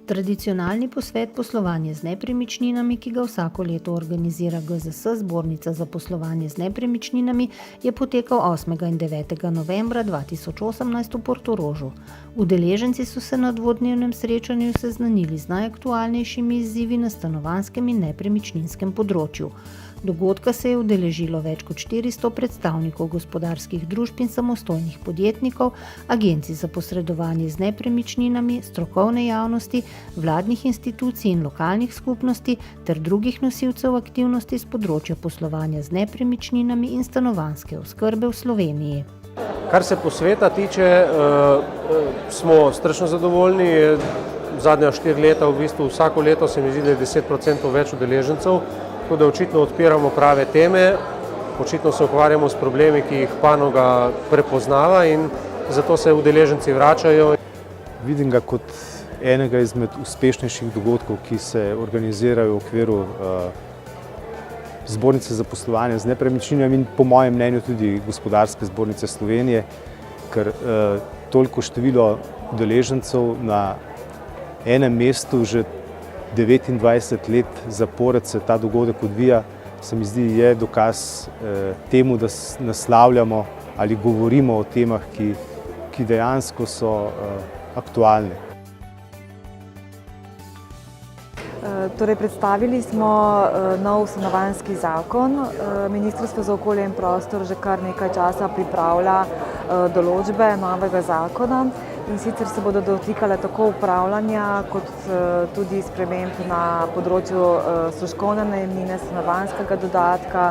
Tradicionalni posvet poslovanje z nepremičninami, ki ga vsako leto organizira GZS, Zbornica za poslovanje z nepremičninami, je potekal 8. in 9. novembra 2018 v Portorožu. Udeleženci so se na dvodnevnem srečanju seznanili z najaktualnejšimi izzivi na stanovanjskem in nepremičninskem področju. Dogodka se je udeležilo več kot 400 predstavnikov gospodarskih družb in samostojnih podjetnikov, agencij za posredovanje z nepremičninami, strokovne javnosti, vladnih institucij in lokalnih skupnosti ter drugih nosilcev aktivnosti z področja poslovanja z nepremičninami in stanovanjske oskrbe v Sloveniji. Kar se posveta tiče, smo strašno zadovoljni. Zadnja 4 leta, v bistvu vsako leto se mi zdi, da je 10% več udeležencev. Tako da očitno odpiramo prave teme, očitno se ukvarjamo s problemi, ki jih panoga prepoznava in zato se udeleženci vračajo. Vidim ga kot enega izmed uspešnejših dogodkov, ki se organizirajo v okviru Zbornice za poslovanje z nepremičninami in po mojem mnenju tudi Gospodarske zbornice Slovenije, ker toliko število udeležencev na enem mestu že 29 let zapored se ta dogodek odvija, se mi zdi, je dokaz temu, da naslavljamo ali govorimo o temah, ki dejansko so aktualne. Torej, predstavili smo nov stanovanjski zakon. Ministrstvo za okolje in prostor že kar nekaj časa pripravlja določbe novega zakona. In sicer se bodo dotikale tako upravljanja kot tudi sprememb na področju stroškovne najemnine, stanovanjskega dodatka,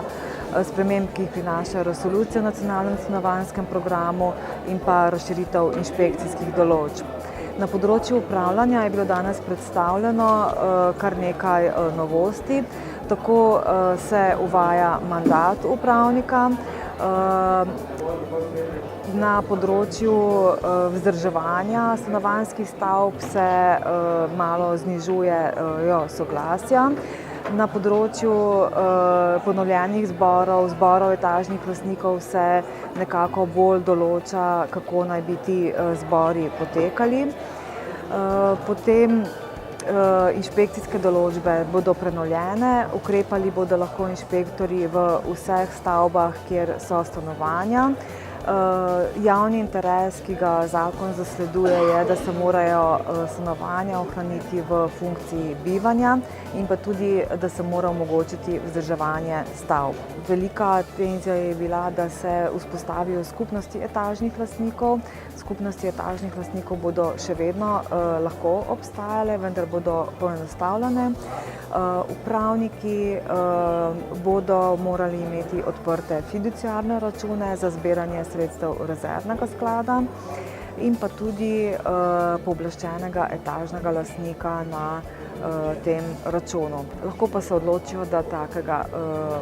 sprememb, ki jih prinaša resolucija o nacionalnem stanovanjskem programu in pa razširitev inšpekcijskih določb. Na področju upravljanja je bilo danes predstavljeno kar nekaj novosti. Tako se uvaja mandat upravnika. Na področju vzdrževanja stanovanjskih stavb se malo znižujejo soglasja. Na področju ponovljenih zborov etažnih lastnikov se nekako bolj določa, kako naj bi ti zbori potekali. Potem inšpekcijske določbe bodo prenovljene, ukrepali bodo lahko inšpektorji v vseh stavbah, kjer so stanovanja. Javni interes, ki ga zakon zasleduje, je, da se morajo stanovanja ohraniti v funkciji bivanja in pa tudi, da se mora omogočiti vzdrževanje stavb. Velika tenzija je bila, da se vzpostavijo skupnosti etažnih lastnikov. Skupnosti etažnih lastnikov bodo še vedno lahko obstajale, vendar bodo poenostavljene. Upravniki bodo morali imeti odprte fiduciarne račune za zbiranje sredstev rezervnega sklada in pa tudi pooblaščenega etažnega lastnika na tem računu. Lahko pa se odločijo, da takega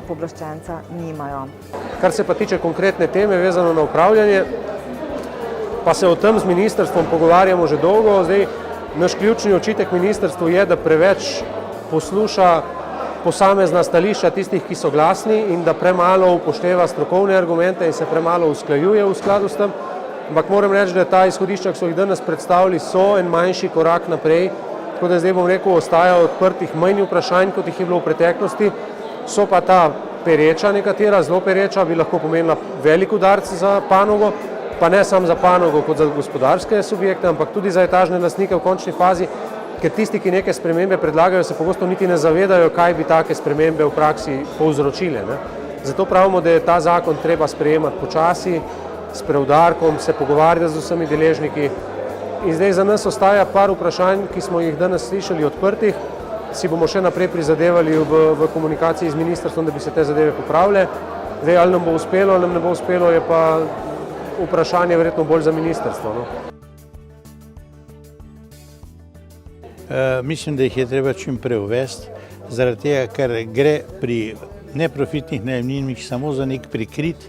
pooblaščenca nimajo. Kar se pa tiče konkretne teme vezano na upravljanje, pa se o tem z ministrstvom pogovarjamo že dolgo. Zdaj, naš ključni očitek ministrstvu je, da preveč posluša posamezna stališča tistih, ki so glasni in da premalo upošteva strokovne argumente in se premalo usklajuje v skladu s tem. Ampak moram reči, da ta izhodišča, ki so jih danes predstavili, so en manjši korak naprej. Tako da zdaj bom rekel, ostaja odprtih manj vprašanj, kot jih je bilo v preteklosti. So pa ta pereča nekatera, zelo pereča, bi lahko pomenila velik udarec za panogo, pa ne samo za panogo kot za gospodarske subjekte, ampak tudi za etažne lastnike v končni fazi, ker tisti, ki neke spremembe predlagajo, se pogosto niti ne zavedajo, kaj bi take spremembe v praksi povzročile. Zato pravimo, da je ta zakon treba sprejemati počasi, s preudarkom, se pogovarjati z vsemi deležniki. In zdaj za nas ostaja par vprašanj, ki smo jih danes slišali odprtih. Si bomo še naprej prizadevali v komunikaciji z ministrstvom, da bi se te zadeve popravile. Zdaj, ali nam bo uspelo, ali nam ne bo uspelo, je pa vprašanje verjetno bolj za ministrstvo. Mislim, da jih je treba čim prej uvesti, zaradi tega, ker gre pri neprofitnih najemninah samo za nek prikrit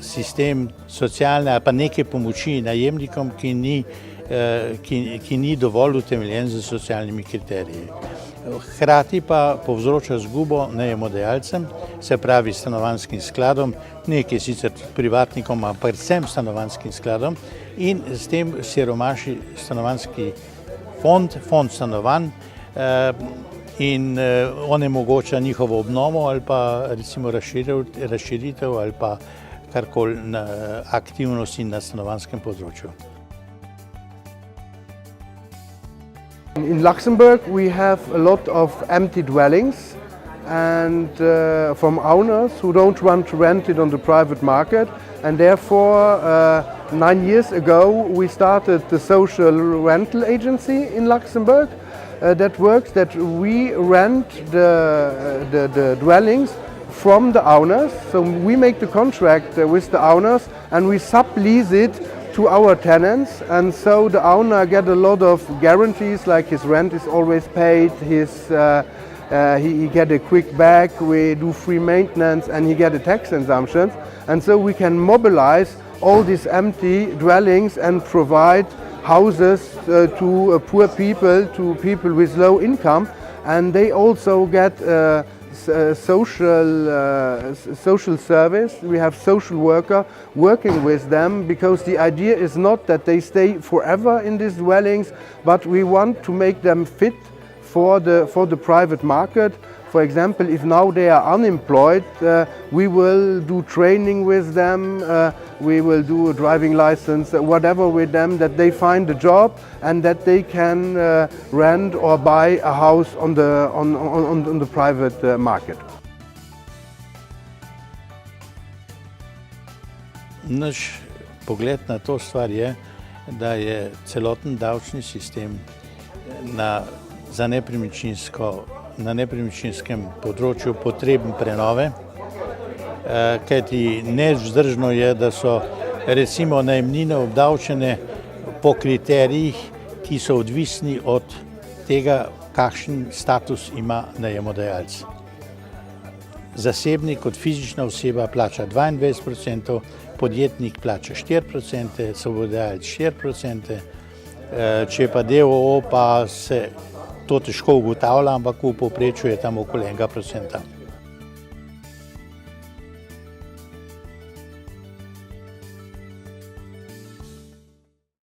sistem socialne ali pa neke pomoči najemnikom, ki ni dovolj utemeljen z socialnimi kriteriji. Hkrati pa povzroča izgubo najemodajalcem, se pravi stanovanjskim skladom, nekaj sicer privatnikom, a predvsem stanovanjskim skladom in s tem siromaši stanovanjski fond stanovanj in onemogoča njihovo obnovo ali pa recimo razširitev ali pa karkoli aktivnosti na stanovanjskem področju. In Luxembourg we have a lot of empty dwellings and from owners who don't want to rent it on the private market, and therefore 9 years ago we started the social rental agency in Luxembourg that works that we rent the dwellings from the owners. So we make the contract with the owners and we sublease it to our tenants, and so the owner get a lot of guarantees, like his rent is always paid, he get a quick back, we do free maintenance, and he get a tax exemption, and so we can mobilize all these empty dwellings and provide houses to poor people, to people with low income, and they also get social service. We have social worker working with them, because the idea is not that they stay forever in these dwellings, but we want to make them fit for the private market. For example, if now they are unemployed, we will do training with them, we will do a driving license, whatever with them, that they find a job and that they can rent or buy a house on the private market. Naš pogled na to stvar je, da je celoten davčni sistem na nepremičninskem področju potreben prenove, kajti nevzdržno je, da so recimo najemnine obdavčene po kriterijih, ki so odvisni od tega, kakšen status ima najemodajalec. Zasebnik kot fizična oseba plača 22%, podjetnik plača 4%, sobodajalec 4%, če pa d.o.o. pa se to težko ugotavlja, ampak v povprečju je tam okoli 1%.